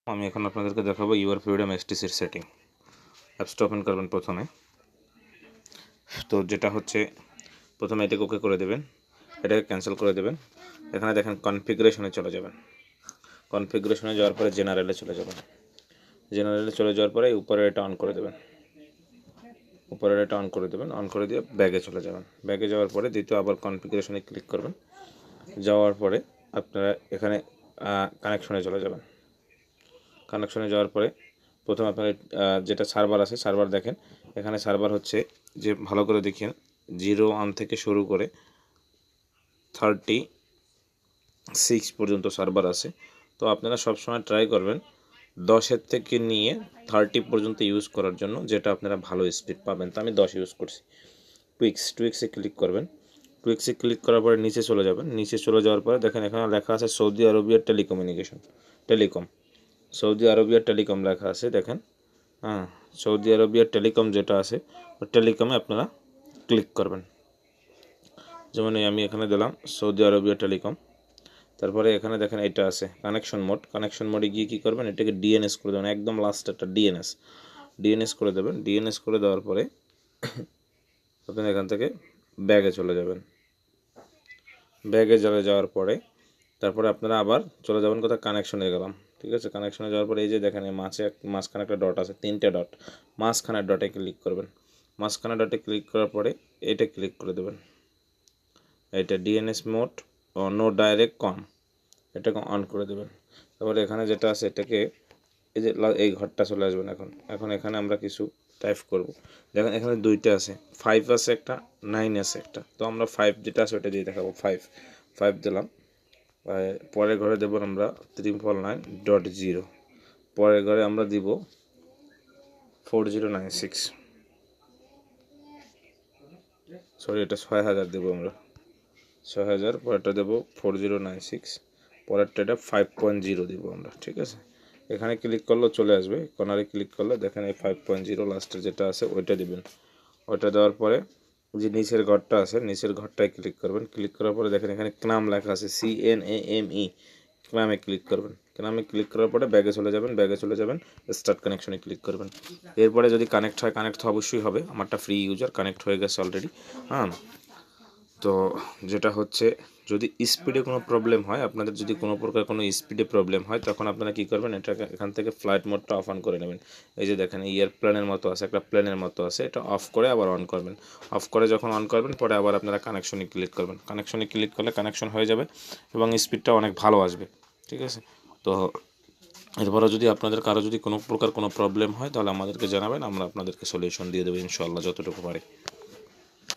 আমি এখন আপনাদেরকে দেখাবো ইউর ফ্রিডম এসটিসির সেটিং। অ্যাপসটা ওপেন করবেন প্রথমে। তো যেটা হচ্ছে প্রথমে এটাকে ওকে করে দেবেন, এটাকে ক্যান্সেল করে দেবেন। এখানে দেখেন কনফিগারেশনে চলে যাবেন। কনফিগারেশনে যাওয়ার পরে জেনারেলে চলে যাবেন। জেনারেলে চলে যাওয়ার পরে উপরে এটা অন করে দেবেন। উপরে এটা অন করে দেবেন, অন করে দিয়ে ব্যাগে চলে যাবেন। ব্যাগে যাওয়ার পরে দ্বিতীয় আবার কনফিগারেশনে ক্লিক করবেন। যাওয়ার পরে আপনারা এখানে কানেকশনে চলে যাবেন। কানেকশনে যাওয়ার পরে প্রথমে আপনার যেটা সার্ভার আছে সার্ভার দেখেন। এখানে সার্ভার হচ্ছে যে ভালো করে দেখেন 01 থেকে শুরু করে 36 পর্যন্ত সার্ভার আছে। তো আপনারা সবসময় ট্রাই করবেন 10-এর থেকে নিয়ে 30 পর্যন্ত ইউজ করার জন্য, যেটা আপনারা ভালো স্পিড পাবেন। তো আমি 10 ইউজ করছি। টুইক্সে ক্লিক করবেন। টুইক্সে ক্লিক করার পরে নিচে চলে যাবেন। নিচে চলে যাওয়ার পরে দেখেন এখানে লেখা আছে সৌদি আরবিয়ার টেলিকম। সৌদি আরবিয়ার টেলিকম লেখা আছে দেখেন। সৌদি আরবিয়ার টেলিকম যেটা আছে ওই টেলিকমে আপনারা ক্লিক করবেন। যেমন আমি এখানে দিলাম সৌদি আরবিয়া টেলিকম। তারপরে এখানে দেখেন এটা আছে কানেকশন মোডে গিয়ে কী করবেন, এটাকে ডিএনএস করে দেবেন। একদম লাস্ট একটা ডিএনএস করে দেবেন। ডিএনএস করে দেওয়ার পরে আপনি এখান থেকে ব্যাগে চলে যাবেন। ব্যাগে যাওয়ার পরে তারপরে আপনারা আবার চলে যাবেন কোথায়, কানেকশনে গেলাম। ঠিক আছে, কানেকশনে যাওয়ার পরে এই যে দেখেন এই মাঝখানে একটা ডট আছে, 3টে ডট। মাঝখানের ডটে ক্লিক করবেন। মাঝখানের ডটে ক্লিক করার পরে এটা ক্লিক করে দেবেন। এটা ডিএনএস মোড নো ডাইরেক্ট কম, এটাকে অন করে দেবেন। তারপরে এখানে যেটা আছে এটাকে এই যে এই ঘরটা চলে আসবেন। এখন এখানে আমরা কিছু টাইপ করব। দেখেন এখানে 2টা আছে, 5 আছে একটা, 9 আছে একটা। তো আমরা 5 যেটা আছে ওটা দিয়ে দেখাবো। 5 দিলাম। পরের ঘরে দেব আমরা 349.0। পরের ঘরে আমরা দিব 4096, সরি এটা 6000 দেবো আমরা, 6000। পরেরটা দেবো 4096, পরেরটা এটা 5.0 দেবো আমরা। ঠিক আছে, এখানে ক্লিক করলে চলে আসবে। কর্নারে ক্লিক করলে দেখেন এই 5.0 লাস্টের যেটা আছে ওইটা দিবেন। ওইটা দেওয়ার পরে যে নিচের ঘরটা আছে নিচের ঘরটায় ক্লিক করবেন। ক্লিক করার পরে দেখেন এখানে ক্নাম লেখা আছে, CNAME। ক্নামে ক্লিক করবেন। ক্নামে ক্লিক করার পরে ব্যাগে চলে যাবেন। স্টার্ট কানেকশনে ক্লিক করবেন। এরপরে যদি কানেক্ট তো অবশ্যই হবে। আমারটা ফ্রি ইউজার, কানেক্ট হয়ে গেছে অলরেডি। তো যেটা হচ্ছে যদি স্পিডে কোনো প্রবলেম হয়, আপনাদের যদি কোনো প্রকার কোনো স্পিডে প্রবলেম হয়, তখন আপনারা কী করবেন, এটা এখান থেকে ফ্লাইট মোডটা অফ অন করে নেবেন। এই যে দেখেন এয়ারপ্লেনের মতো আছে, একটা প্লেনের মতো আছে, এটা অফ করে আবার অন করবেন। অফ করে যখন অন করবেন পরে আবার আপনারা কানেকশনে ক্লিক করবেন। কানেকশনে ক্লিক করলে কানেকশন হয়ে যাবে এবং স্পিডটা অনেক ভালো আসবে। ঠিক আছে, তো এরপরে যদি আপনাদের কারো যদি কোনো প্রকার কোনো প্রবলেম হয় তাহলে আমাদেরকে জানাবেন, আমরা আপনাদেরকে সলিউশন দিয়ে দেবো ইনশাআল্লাহ যতটুকু পারি।